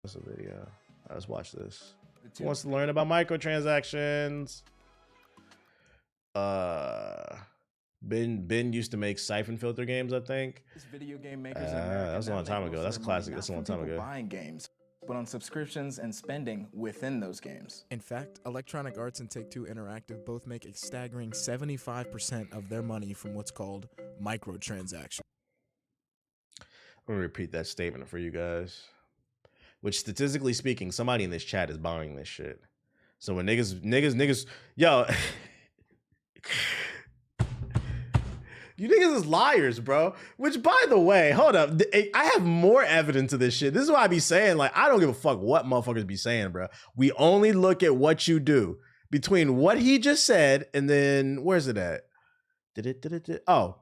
That's a video. Let's watch this. Who wants to learn about microtransactions? Ben used to make siphon filter games, I think. Video game makers in America. That was a long time ago. That's a classic. That's a long time ago. Buying games, but on subscriptions and spending within those games. In fact, Electronic Arts and Take-Two Interactive both make a staggering 75% of their money from what's called microtransactions. I'm gonna repeat that statement for you guys. Which, statistically speaking, somebody in this chat is buying this shit. So when niggas, yo, you niggas is liars, bro. Which, by the way, hold up, I have more evidence of this shit. This is why I be saying, like, I don't give a fuck what motherfuckers be saying, bro. We only look at what you do. Between what he just said and then, where's it at? Oh,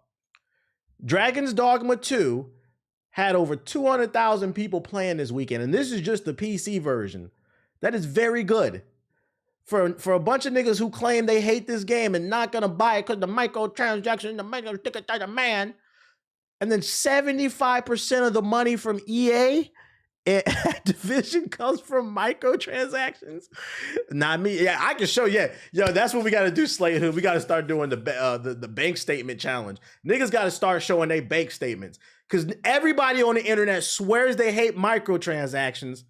Dragon's Dogma 2 had over 200,000 people playing this weekend, and this is just the PC version. That is very good. For a bunch of niggas who claim they hate this game and not gonna buy it because the microtransaction, the micro ticket to the man, and then 75% of the money from EA and Division comes from microtransactions. Not me. Yeah, I can show. Yeah, yo, that's what we got to do, Slate Hood. We got to start doing the bank statement challenge. Niggas got to start showing their bank statements because everybody on the internet swears they hate microtransactions,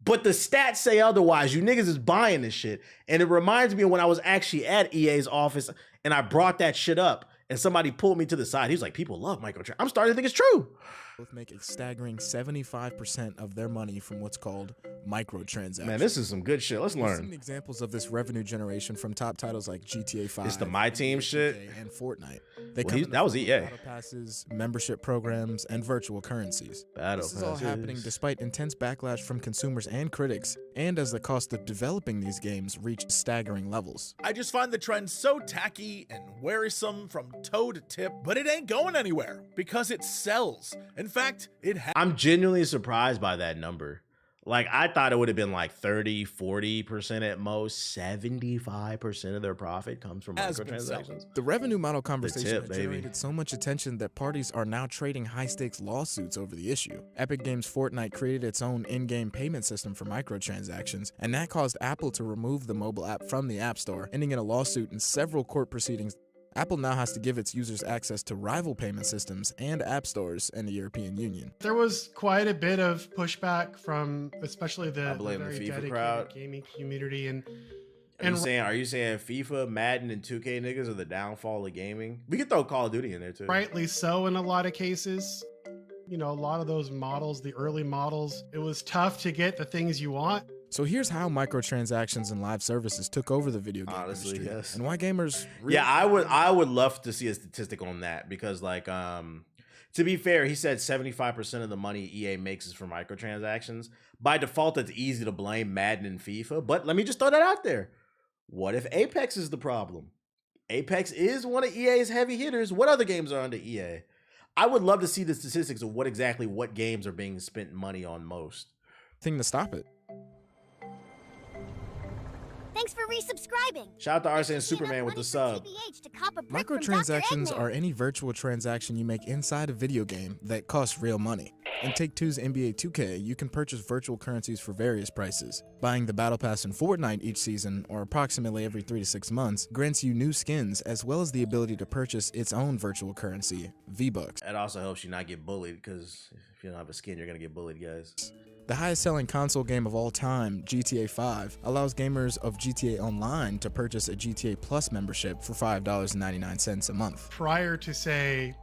but the stats say otherwise. You niggas is buying this shit, and it reminds me of when I was actually at EA's office and I brought that shit up, and somebody pulled me to the side. He was like, "People love microtransactions." I'm starting to think it's true. Both make a staggering 75% of their money from what's called microtransactions. Man, this is some good shit. Let's learn. Some examples of this revenue generation from top titles like GTA 5. It's the My Team shit and Fortnite. They that was EA. Battle passes, membership programs, and virtual currencies. This is all happening despite intense backlash from consumers and critics, and as the cost of developing these games reached staggering levels. I just find the trend so tacky and wearisome from toe to tip, but it ain't going anywhere because it sells. In fact, I'm genuinely surprised by that number. Like, I thought it would have been like 30, 40% at most. 75% of their profit comes from microtransactions. The revenue model conversation generated so much attention that parties are now trading high-stakes lawsuits over the issue. Epic Games' Fortnite created its own in-game payment system for microtransactions, and that caused Apple to remove the mobile app from the App Store, ending in a lawsuit and several court proceedings. Apple now has to give its users access to rival payment systems and app stores in the European Union. There was quite a bit of pushback from especially the very dedicated FIFA crowd, gaming community. And are you saying FIFA, Madden, and 2K niggas are the downfall of gaming? We could throw Call of Duty in there too. Rightly so in a lot of cases. You know, a lot of those models, the early models, it was tough to get the things you want. So here's how microtransactions and live services took over the video game industry, and why gamers really I would love to see a statistic on that, because like to be fair, he said 75% of the money EA makes is from microtransactions. By default, it's easy to blame Madden and FIFA, but let me just throw that out there. What if Apex is the problem? Apex is one of EA's heavy hitters. What other games are under EA? I would love to see the statistics of what games are being spent money on most. Thing to stop it. Thanks for resubscribing. Shout out to Arsene Superman with the sub. Microtransactions are any virtual transaction you make inside a video game that costs real money. In Take-Two's NBA 2K, you can purchase virtual currencies for various prices. Buying the Battle Pass in Fortnite each season, or approximately every 3 to 6 months, grants you new skins as well as the ability to purchase its own virtual currency, V-Bucks. That also helps you not get bullied, because if you don't have a skin, you're gonna get bullied, guys. The highest-selling console game of all time, GTA 5, allows gamers of GTA Online to purchase a GTA Plus membership for $5.99 a month. Prior to, say,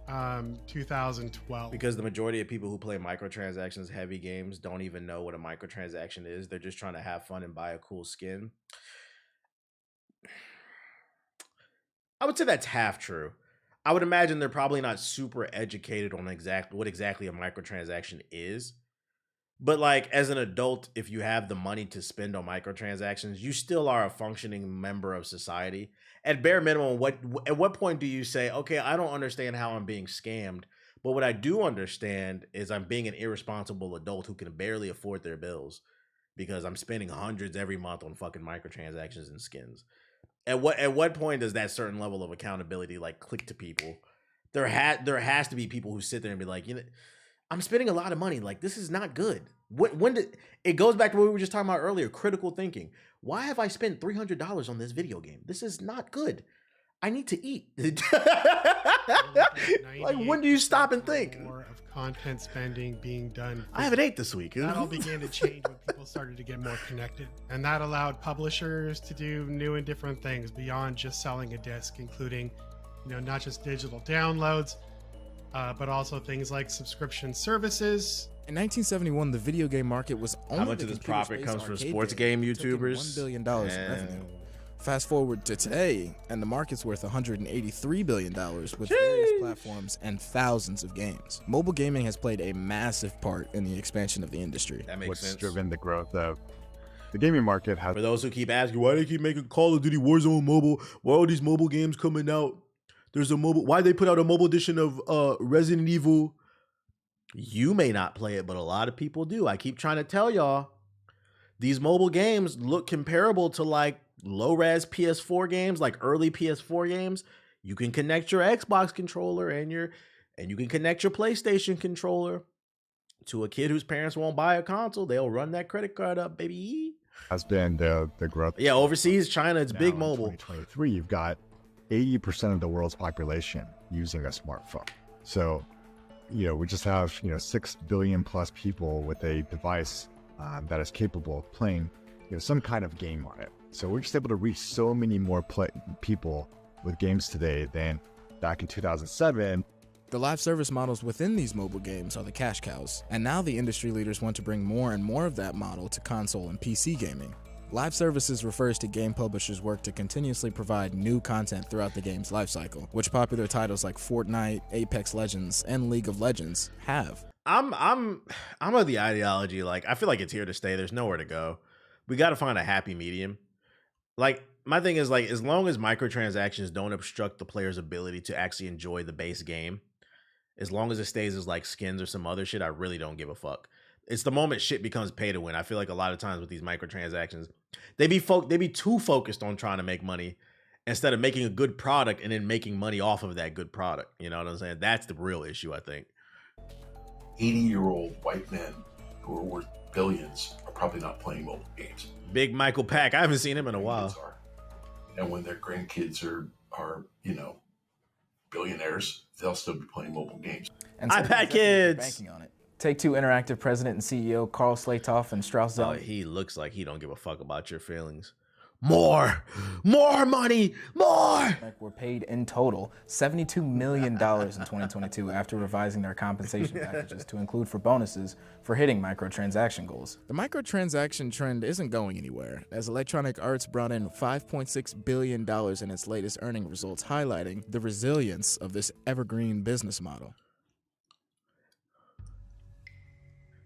2012. Because the majority of people who play microtransactions heavy games don't even know what a microtransaction is. They're just trying to have fun and buy a cool skin. I would say that's half true. I would imagine they're probably not super educated on what exactly a microtransaction is. But like, as an adult, if you have the money to spend on microtransactions, you still are a functioning member of society. At bare minimum, at what point do you say, okay, I don't understand how I'm being scammed, but what I do understand is I'm being an irresponsible adult who can barely afford their bills because I'm spending hundreds every month on fucking microtransactions and skins. At what point does that certain level of accountability like click to people? There has to be people who sit there and be like, you know, I'm spending a lot of money. Like, this is not good. When did it goes back to what we were just talking about earlier, critical thinking. Why have I spent $300 on this video game? This is not good. I need to eat. Like, when do you stop and think? More of content spending being done. I haven't ate this week. That all began to change when people started to get more connected. And that allowed publishers to do new and different things beyond just selling a disc, including, not just digital downloads, but also things like subscription services. In 1971, the video game market was only how much of this profit comes from sports game YouTubers? $1 billion in revenue. Fast forward to today, and the market's worth $183 billion with various platforms and thousands of games. Mobile gaming has played a massive part in the expansion of the industry. That makes sense. What's driven the growth of the gaming market has... For those who keep asking, why do they keep making Call of Duty Warzone mobile? Why are all these mobile games coming out? There's a mobile... Why they put out a mobile edition of Resident Evil? You may not play it, but a lot of people do. I keep trying to tell y'all, these mobile games look comparable to like low-res PS4 games, like early PS4 games. You can connect your Xbox controller and you can connect your PlayStation controller to a kid whose parents won't buy a console. They'll run that credit card up, baby. Has been the growth. Yeah, overseas, China, it's big mobile. In 2023, you've got 80% of the world's population using a smartphone. So, we just have 6 billion plus people with a device that is capable of playing some kind of game on it. So we're just able to reach so many more people with games today than back in 2007. The live service models within these mobile games are the cash cows, and now the industry leaders want to bring more and more of that model to console and PC gaming. Live services refers to game publishers' work to continuously provide new content throughout the game's lifecycle, which popular titles like Fortnite, Apex Legends, and League of Legends have. I'm of the ideology, like, I feel like it's here to stay. There's nowhere to go. We got to find a happy medium. Like, my thing is, like, as long as microtransactions don't obstruct the player's ability to actually enjoy the base game, as long as it stays as like skins or some other shit, I really don't give a fuck. It's the moment shit becomes pay to win. I feel like a lot of times with these microtransactions, they be too focused on trying to make money instead of making a good product and then making money off of that good product. You know what I'm saying? That's the real issue, I think. 80-year-old white men who are worth billions are probably not playing mobile games. Big Michael Pack. I haven't seen him in a while. And when their grandkids are billionaires, they'll still be playing mobile games. And iPad kids banking on it. Take-Two Interactive president and CEO Carl Slatoff and Strauss Zelnick. He looks like he don't give a fuck about your feelings. More money, more. Were paid in total $72 million in 2022 after revising their compensation packages to include for bonuses for hitting microtransaction goals. The microtransaction trend isn't going anywhere, as Electronic Arts brought in $5.6 billion in its latest earning results, highlighting the resilience of this evergreen business model.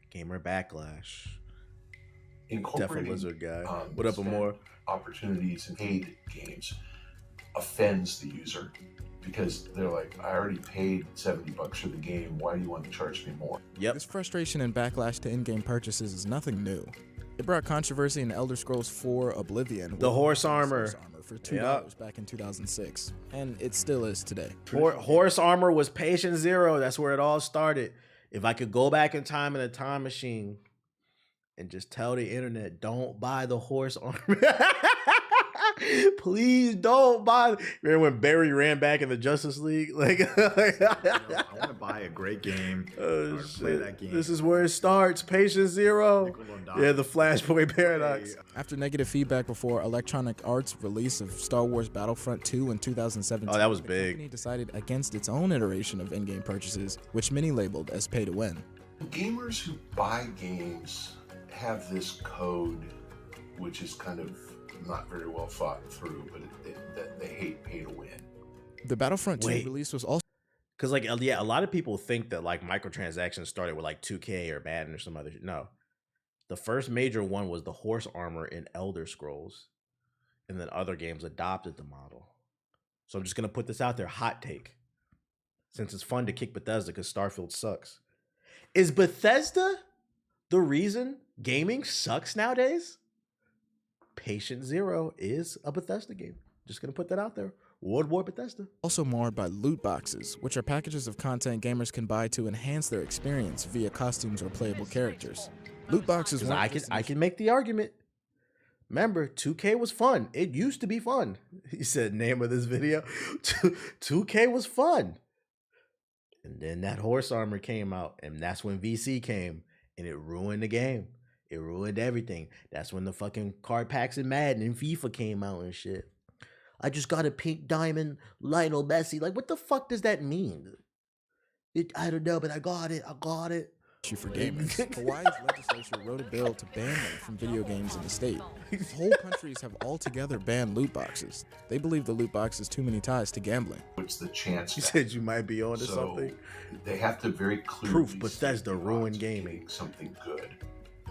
Gamer Backlash. Incorporating Lizard guy. What up, Amore? Opportunities in paid games offends the user because they're like, I already paid $70 for the game. Why do you want to charge me more? Yep. This frustration and backlash to in-game purchases is nothing new. It brought controversy in Elder Scrolls 4 Oblivion. The horse armor. For $2 back in 2006, and it still is today. Horse armor was patient zero. That's where it all started. If I could go back in time in a time machine and just tell the internet, don't buy the horse armor. Please don't buy. Remember when Barry ran back in the Justice League? Like, I want to buy a great game. Oh, play that game. This is where it starts. Patient zero. Yeah, the Flashpoint paradox. After negative feedback before Electronic Arts' release of Star Wars Battlefront 2 in 2017, oh, that was the big. company decided against its own iteration of in-game purchases, which many labeled as pay-to-win. Gamers who buy games have this code, which is kind of not very well thought through, but that they hate pay to win. The Battlefront 2 release was also because, like, yeah, a lot of people think that like microtransactions started with like 2K or Madden or some other. No, the first major one was the horse armor in Elder Scrolls, and then other games adopted the model. So I'm just gonna put this out there, hot take, since it's fun to kick Bethesda because Starfield sucks. Is Bethesda the reason gaming sucks nowadays? Patient Zero is a Bethesda game. Just gonna put that out there. World War Bethesda. Also marred by loot boxes, which are packages of content gamers can buy to enhance their experience via costumes or playable characters. Loot boxes weren't I can make the argument. Remember, 2K was fun. It used to be fun. He said, name of this video, 2K was fun. And then that horse armor came out, and that's when VC came, and it ruined the game. It ruined everything. That's when the fucking card packs in Madden and FIFA came out and shit. I just got a pink diamond Lionel Messi. Like, what the fuck does that mean? I don't know, but I got it. for gamers. Hawaii's legislature wrote a bill to ban them from video games in the state. Whole countries have altogether banned loot boxes. They believe the loot box has too many ties to gambling. What's the chance? You said you might be on to something. They have to very clearly proof Bethesda ruined gaming. Something good,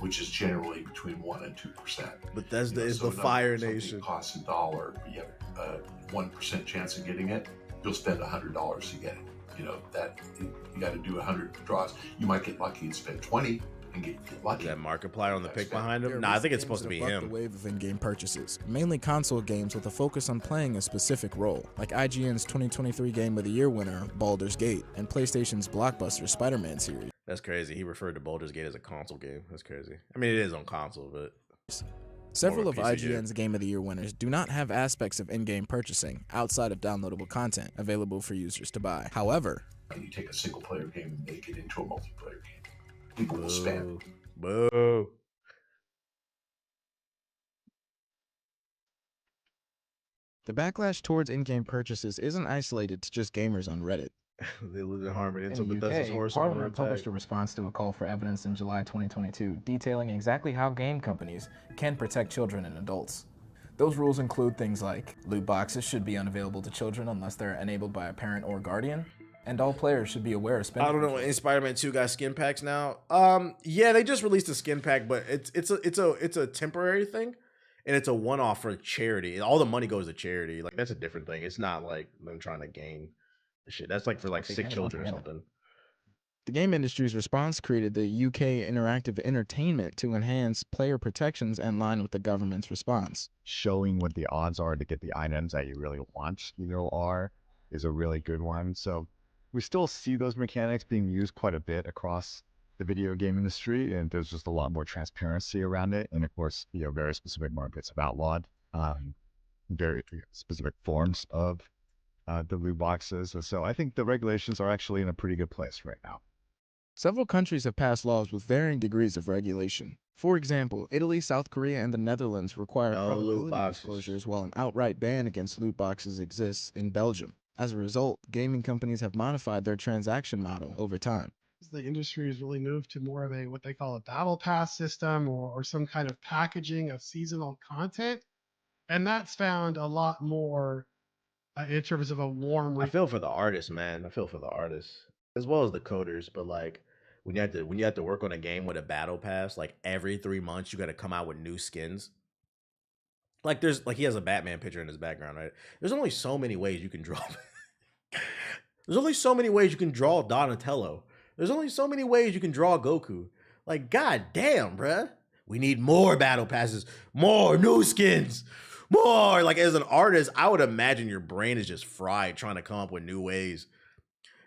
which is generally between 1% and 2%. Bethesda is the Fire Nation. It costs $1, but you have a 1% chance of getting it. You'll spend $100 to get it. You know, that you got to do 100 draws. You might get lucky and spend 20 and get lucky. Is that Markiplier on the pic behind him? Nah, I think it's supposed to be him. The wave of in-game purchases, mainly console games with a focus on playing a specific role, like IGN's 2023 Game of the Year winner, Baldur's Gate, and PlayStation's blockbuster Spider-Man series. That's crazy. He referred to Baldur's Gate as a console game. That's crazy. I mean, it is on console, but... Several of IGN's Game of the Year winners do not have aspects of in-game purchasing outside of downloadable content available for users to buy. However, you take a single-player game and make it into a multiplayer game. People will spend. Boo. The backlash towards in-game purchases isn't isolated to just gamers on Reddit. They live in harmony. In the UK, Parliament published a response to a call for evidence in July 2022, detailing exactly how game companies can protect children and adults. Those rules include things like loot boxes should be unavailable to children unless they're enabled by a parent or guardian, and all players should be aware of spending. I don't know. In Spider-Man 2 got skin packs now. Yeah, they just released a skin pack, but it's a temporary thing, and it's a one-off for charity. All the money goes to charity. Like, that's a different thing. It's not like them trying to gain the shit. That's like for like sick children or something. The game industry's response created the UK Interactive Entertainment to enhance player protections in line with the government's response. Showing what the odds are to get the items that you really want, is a really good one. So we still see those mechanics being used quite a bit across the video game industry, and there's just a lot more transparency around it. And of course, very specific markets have outlawed very specific forms of the loot boxes. So I think the regulations are actually in a pretty good place right now. Several countries have passed laws with varying degrees of regulation. For example, Italy, South Korea, and the Netherlands require probability disclosures, while an outright ban against loot boxes exists in Belgium. As a result, gaming companies have modified their transaction model over time. The industry has really moved to more of a what they call a battle pass system or some kind of packaging of seasonal content, and that's found a lot more in terms of a warm. I feel for the artists, man. I feel for the artists as well as the coders. But like when you have to work on a game with a battle pass, like every 3 months you got to come out with new skins. Like he has a Batman picture in his background, right? There's only so many ways you can draw. There's only so many ways you can draw Donatello. There's only so many ways you can draw Goku. Like, god damn, bruh. We need more battle passes, more new skins. More. Like, as an artist, I would imagine your brain is just fried trying to come up with new ways.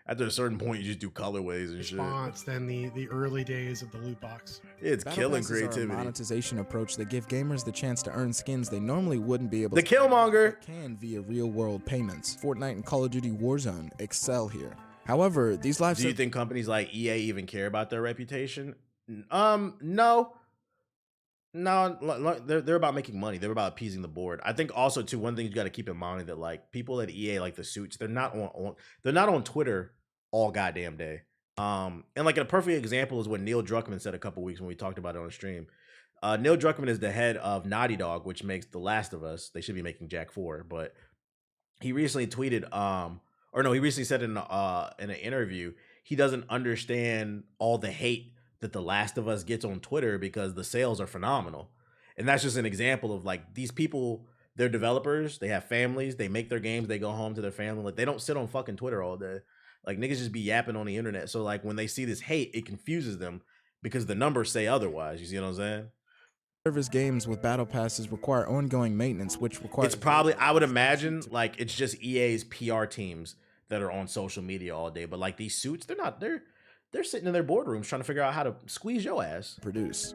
After a certain point, you just do colorways and shit. Than the early days of the loot box. It's killing creativity. Are a monetization approach that give gamers the chance to earn skins they normally wouldn't be able to. The Killmonger Can via real-world payments. Fortnite and Call of Duty Warzone excel here. However, these live. Do you think companies like EA even care about their reputation? No. No, they're about making money. They're about appeasing the board. I think also too, one thing you got to keep in mind that like people at EA, like the suits, they're not on Twitter all goddamn day. And like a perfect example is what Neil Druckmann said a couple weeks when we talked about it on the stream. Neil Druckmann is the head of Naughty Dog, which makes The Last of Us. They should be making Jack 4, but he recently tweeted, he recently said in an interview he doesn't understand all the hate that The Last of Us gets on Twitter because the sales are phenomenal. And that's just an example of like these people, they're developers, they have families, they make their games, they go home to their family. Like they don't sit on fucking Twitter all day. Like niggas just be yapping on the internet. So like when they see this hate, it confuses them because the numbers say otherwise. You see what I'm saying? Service games with battle passes require ongoing maintenance, which requires... It's probably, I would imagine, like, it's just EA's PR teams that are on social media all day. But like these suits, they're sitting in their boardrooms trying to figure out how to squeeze your ass. Produce.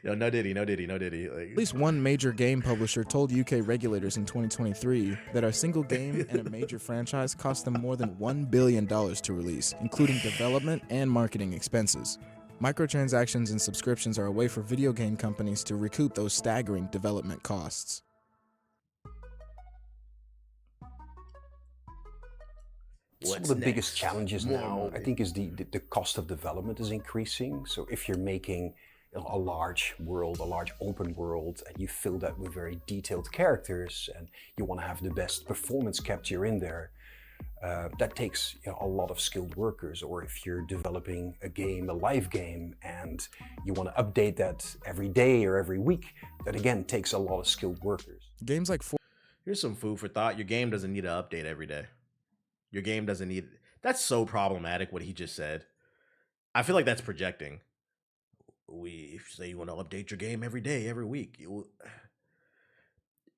Yo, no diddy. Like, at least one major game publisher told UK regulators in 2023 that a single game and a major franchise cost them more than $1 billion to release, including development and marketing expenses. Microtransactions and subscriptions are a way for video game companies to recoup those staggering development costs. One of the biggest challenges now, I think, is the cost of development is increasing. So if you're making a large world, a large open world, and you fill that with very detailed characters, and you want to have the best performance capture in there, that takes a lot of skilled workers. Or if you're developing a game, a live game, and you want to update that every day or every week, that again takes a lot of skilled workers. Games like here's some food for thought. Your game doesn't need an update every day. Your game doesn't need... That's so problematic what he just said. I feel like that's projecting. If you say you want to update your game every day, every week,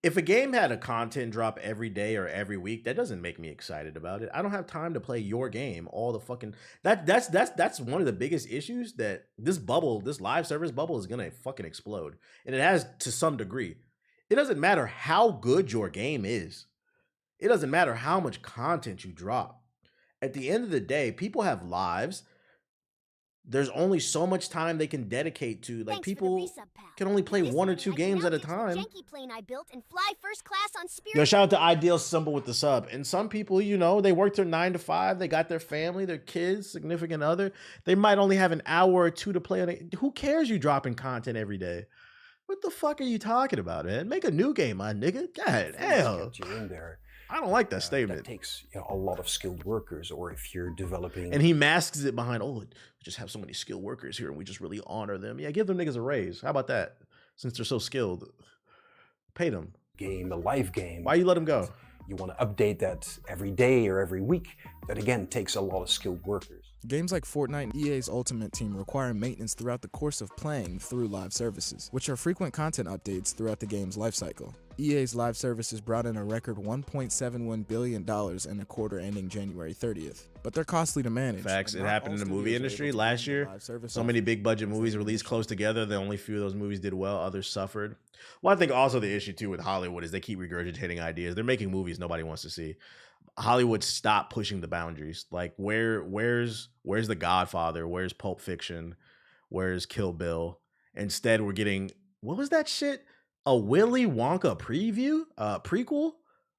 if a game had a content drop every day or every week, that doesn't make me excited about it. I don't have time to play your game all the fucking... That's one of the biggest issues, that this bubble, this live service bubble, is gonna fucking explode. And it has to some degree. It doesn't matter how good your game is. It doesn't matter how much content you drop. At the end of the day, people have lives. There's only so much time they can dedicate to. Like, people can only play 1 or 2 games at a time. Yo, shout out to Ideal Symbol with the sub. And some people, they work their 9 to 5. They got their family, their kids, significant other. They might only have an hour or 2 to play on it. Who cares you dropping content every day? What the fuck are you talking about, man? Make a new game, my nigga. God damn. I don't like that statement. That takes a lot of skilled workers. Or if you're developing... And he masks it behind, we just have so many skilled workers here and we just really honor them. Yeah, give them niggas a raise. How about that? Since they're so skilled. Pay them. Game, a live game. Why you let them go? You want to update that every day or every week. That again takes a lot of skilled workers. Games like Fortnite and EA's Ultimate Team require maintenance throughout the course of playing through live services, which are frequent content updates throughout the game's lifecycle. EA's live services brought in a record $1.71 billion in a quarter ending January 30th, but they're costly to manage. Facts. It happened in the movie industry last year. So many big budget movies released close together. The only few of those movies did well, others suffered. Well, I think also the issue too with Hollywood is they keep regurgitating ideas. They're making movies nobody wants to see. Hollywood stopped pushing the boundaries. Like, where's The Godfather? Where's Pulp Fiction? Where's Kill Bill? Instead, we're getting, what was that shit? A Willy Wonka prequel?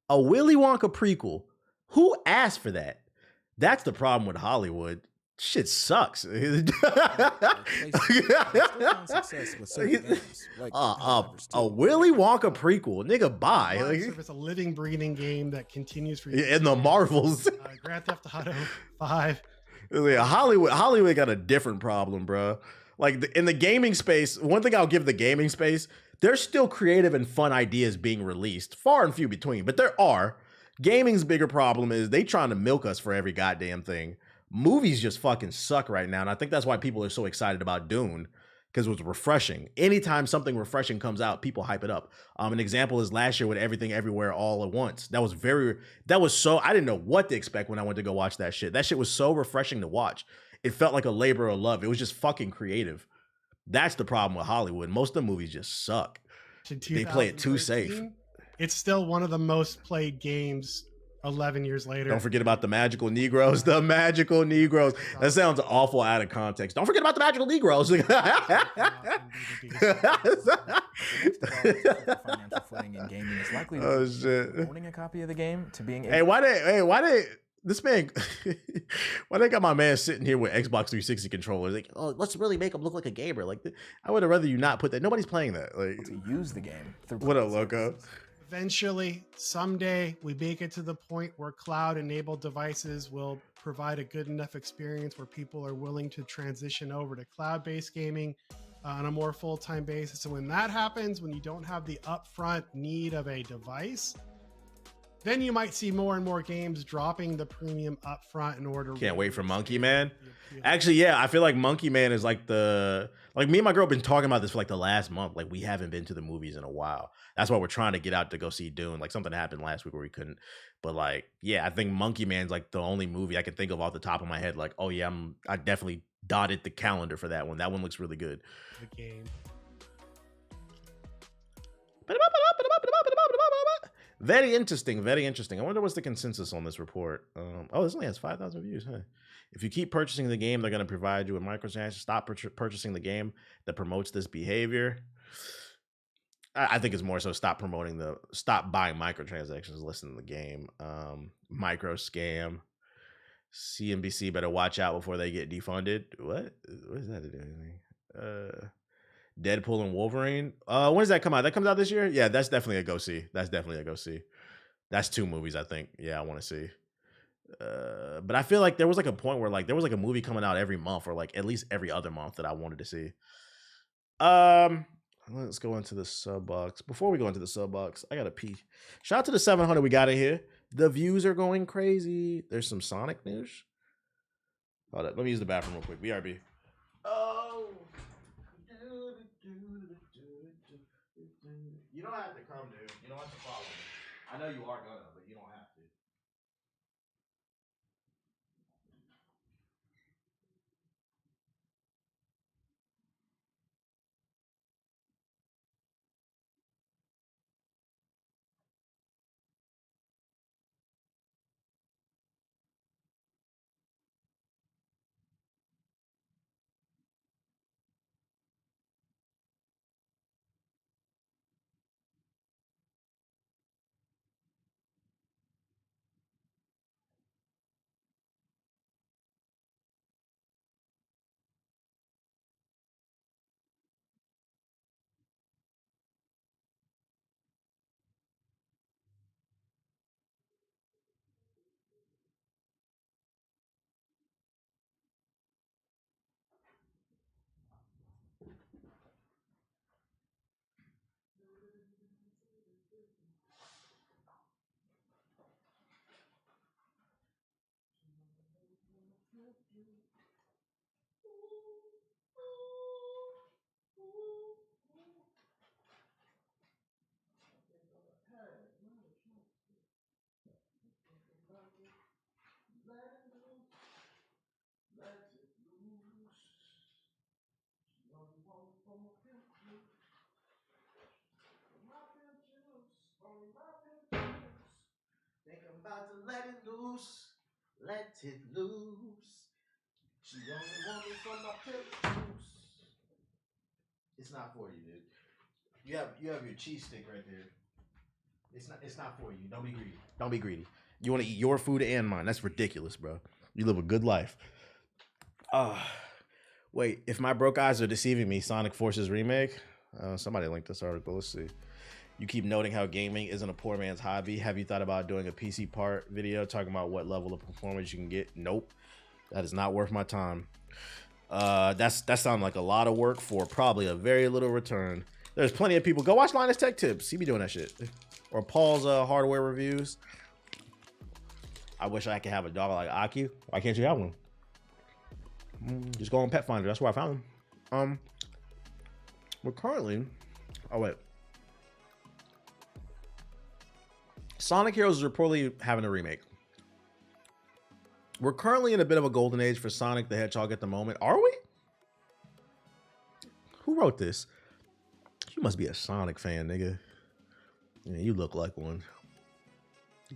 A Willy Wonka prequel. Who asked for that? That's the problem with Hollywood. Shit sucks. A Willy Wonka prequel, nigga. Bye. It's a living, breathing game that continues for you. In the Marvels. Grand Theft Auto 5. Yeah, Hollywood got a different problem, bro. Like, in the gaming space, one thing I'll give the gaming space, there's still creative and fun ideas being released, far and few between, but there are. Gaming's bigger problem is they trying to milk us for every goddamn thing. Movies just fucking suck right now, and I think that's why people are so excited about Dune, because it was refreshing. Anytime something refreshing comes out, people hype it up. An example is last year with Everything Everywhere All at Once. I didn't know what to expect when I went to go watch that shit. That shit was so refreshing to watch. It felt like a labor of love. It was just fucking creative. That's the problem with Hollywood. Most of the movies just suck. They play it too safe. It's still one of the most played games 11 years later. Don't forget about the magical Negroes. The magical Negroes. That sounds awful out of context. Don't forget about the magical Negroes. Oh shit. Owning a copy of the game to being why they got my man sitting here with Xbox 360 controllers? Like, let's really make him look like a gamer. Like, I would have rather you not put that. Nobody's playing that. Like, to use the game. What up, Loco? Eventually, someday, we make it to the point where cloud-enabled devices will provide a good enough experience where people are willing to transition over to cloud-based gaming on a more full-time basis. And when that happens, when you don't have the upfront need of a device, then you might see more and more games dropping the premium up front in order. Can't wait for Monkey Man. Actually, yeah, I feel like Monkey Man is like me and my girl have been talking about this for like the last month. Like we haven't been to the movies in a while. That's why we're trying to get out to go see Dune. Like something happened last week where we couldn't. But like, yeah, I think Monkey Man's like the only movie I can think of off the top of my head. Like, oh yeah, I definitely dotted the calendar for that one. That one looks really good. The game. Very interesting, very interesting. I wonder what's the consensus on this report. Oh, this only has 5,000 views, huh? If you keep purchasing the game, they're going to provide you with microtransactions. Stop purchasing the game that promotes this behavior. I think it's more so stop buying microtransactions, listen to the game. Micro scam. CNBC better watch out before they get defunded. What is that to do anything? Deadpool and Wolverine. When does that come out? That comes out this year? Yeah, that's definitely a go see. That's 2 movies, I think. Yeah, I want to see. But I feel like there was like a point where like there was like a movie coming out every month or like at least every other month that I wanted to see. Let's go into the sub box. Before we go into the sub box, I gotta pee. Shout out to the 700 we got in here. The views are going crazy. There's some Sonic news. Hold up, let me use the bathroom real quick. BRB. Oh. You don't have to come, dude. You don't have to follow me. I know you are gonna, but you don't have to. Think I'm about to let it loose. Let it loose. She only want me for my pillows. It's not for you, dude. You have your cheese stick right there. It's not for you. Don't be greedy. Don't be greedy. You want to eat your food and mine. That's ridiculous, bro. You live a good life. Wait, if my broke eyes are deceiving me, Sonic Forces remake? Somebody linked this article. Let's see. You keep noting how gaming isn't a poor man's hobby. Have you thought about doing a PC part video talking about what level of performance you can get? Nope. That is not worth my time. That sounds like a lot of work for probably a very little return. There's plenty of people. Go watch Linus Tech Tips. He be doing that shit. Or Paul's hardware reviews. I wish I could have a dog like Aki. Why can't you have one? Just go on Pet Finder. That's where I found him. We're currently... Oh, wait. Sonic Heroes is reportedly having a remake. We're currently in a bit of a golden age for Sonic the Hedgehog at the moment. Are we? Who wrote this? You must be a Sonic fan, nigga. Yeah, you look like one.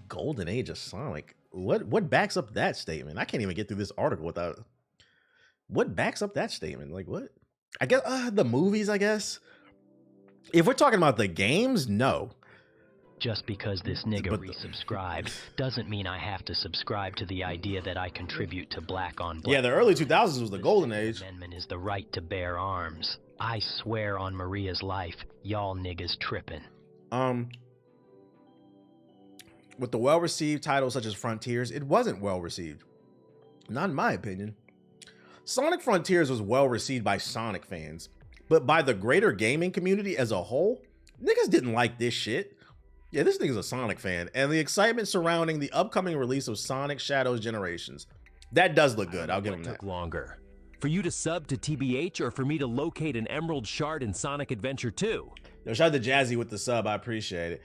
Golden age of Sonic. What backs up that statement? I can't even get through this article without... What backs up that statement? Like, what? I guess, the movies, I guess. If we're talking about the games, no. Just because this nigga resubscribed doesn't mean I have to subscribe to the idea that I contribute to black on black. Yeah, the early 2000s was the golden age. Amendment is the right to bear arms. I swear on Maria's life, y'all niggas tripping. With the well-received titles such as Frontiers, it wasn't well-received. Not in my opinion. Sonic Frontiers was well-received by Sonic fans, but by the greater gaming community as a whole, niggas didn't like this shit. Yeah, this nigga's a Sonic fan. And the excitement surrounding the upcoming release of Sonic Shadows Generations. That does look good. I'll give him that. What took longer? For you to sub to TBH or for me to locate an Emerald Shard in Sonic Adventure 2? Yo, shout out to Jazzy with the sub. I appreciate it.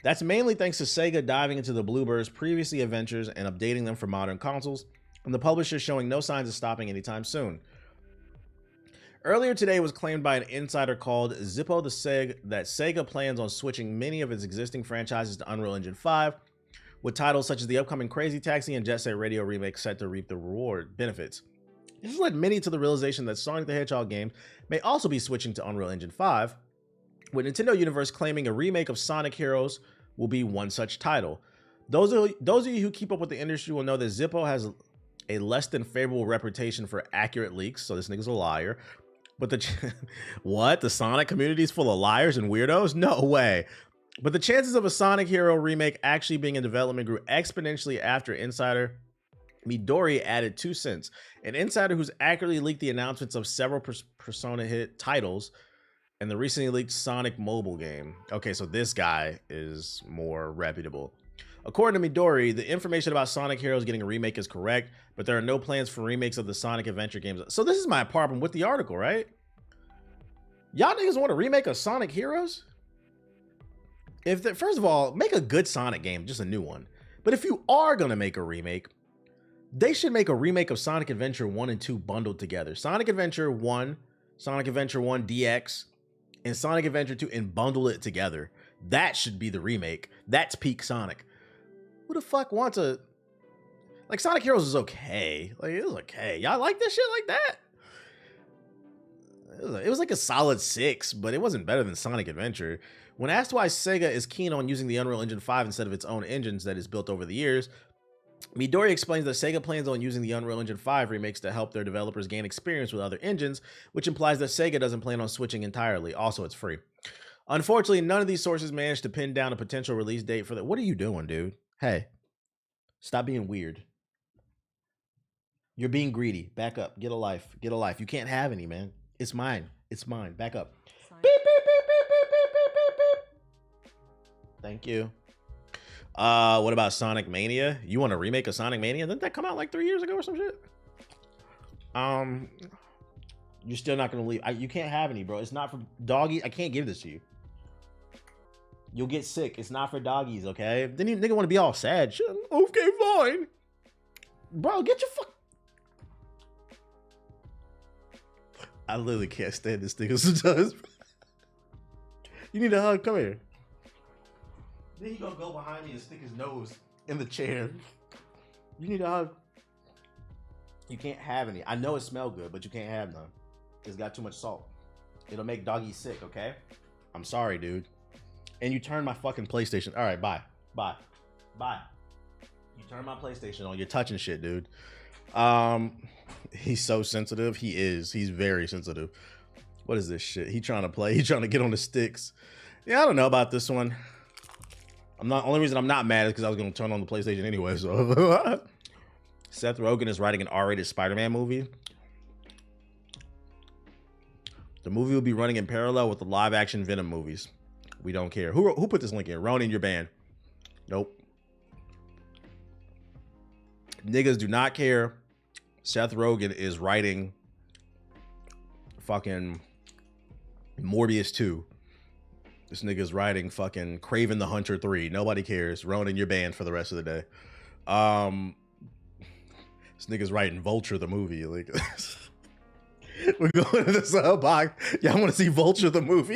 That's mainly thanks to Sega diving into the Bluebird's previously adventures and updating them for modern consoles, and the publisher showing no signs of stopping anytime soon. Earlier today, it was claimed by an insider called Zippo that Sega plans on switching many of its existing franchises to Unreal Engine 5, with titles such as the upcoming Crazy Taxi and Jet Set Radio remake set to reap the reward benefits. This has led many to the realization that Sonic the Hedgehog game may also be switching to Unreal Engine 5, with Nintendo Universe claiming a remake of Sonic Heroes will be one such title. Those of you who keep up with the industry will know that Zippo has a less than favorable reputation for accurate leaks, so this nigga's a liar. But the Sonic community is full of liars and weirdos? No way. But the chances of a Sonic Hero remake actually being in development grew exponentially after insider Midori added 2 cents, an insider who's accurately leaked the announcements of several Persona hit titles and the recently leaked Sonic mobile game. Okay, so this guy is more reputable. According to Midori, the information about Sonic Heroes getting a remake is correct, but there are no plans for remakes of the Sonic Adventure games. So this is my problem with the article, right? Y'all niggas want to remake a Sonic Heroes? First of all, make a good Sonic game, just a new one. But if you are going to make a remake, they should make a remake of Sonic Adventure 1 and 2 bundled together. Sonic Adventure 1, Sonic Adventure 1 DX, and Sonic Adventure 2 and bundle it together. That should be the remake. That's peak Sonic. Who the fuck wants a... Like, Sonic Heroes is okay. Like, it was okay. Y'all like this shit like that? It was like a solid 6, but it wasn't better than Sonic Adventure. When asked why Sega is keen on using the Unreal Engine 5 instead of its own engines that is built over the years, Midori explains that Sega plans on using the Unreal Engine 5 remakes to help their developers gain experience with other engines, which implies that Sega doesn't plan on switching entirely. Also, it's free. Unfortunately, none of these sources managed to pin down a potential release date for that. What are you doing, dude? Hey, stop being weird. You're being greedy. Back up. Get a life. Get a life. You can't have any, man. It's mine. It's mine. Back up. Beep, beep, beep, beep, beep, beep, beep, beep, beep. Thank you. What about Sonic Mania? You want to remake a Sonic Mania? Didn't that come out like 3 years ago or some shit? You're still not gonna leave. You can't have any, bro. It's not for doggy. I can't give this to you. You'll get sick. It's not for doggies, okay? Then you nigga want to be all sad. Shit. Okay, fine. Bro, get your fuck. I literally can't stand this nigga sometimes. You need a hug. Come here. Then he gonna go behind me and stick his nose in the chair. You need a hug. You can't have any. I know it smells good, but you can't have none. It's got too much salt. It'll make doggy sick, okay? I'm sorry, dude. And you turn my fucking PlayStation. All right, bye. Bye. Bye. You turn my PlayStation on. You're touching shit, dude. He's so sensitive. He is. He's very sensitive. What is this shit? He trying to play. He trying to get on the sticks. Yeah, I don't know about this one. Only reason I'm not mad is because I was going to turn on the PlayStation anyway, so. Seth Rogen is writing an R-rated Spider-Man movie. The movie will be running in parallel with the live-action Venom movies. We don't care. Who put this link in? Ronan, your band. Nope. Niggas do not care. Seth Rogen is writing fucking Morbius 2. This nigga's writing fucking Kraven the Hunter 3. Nobody cares. Ronan, you're banned for the rest of the day. This nigga's writing Vulture the movie. Like, we're going to the sub box. Y'all want to see Vulture the movie?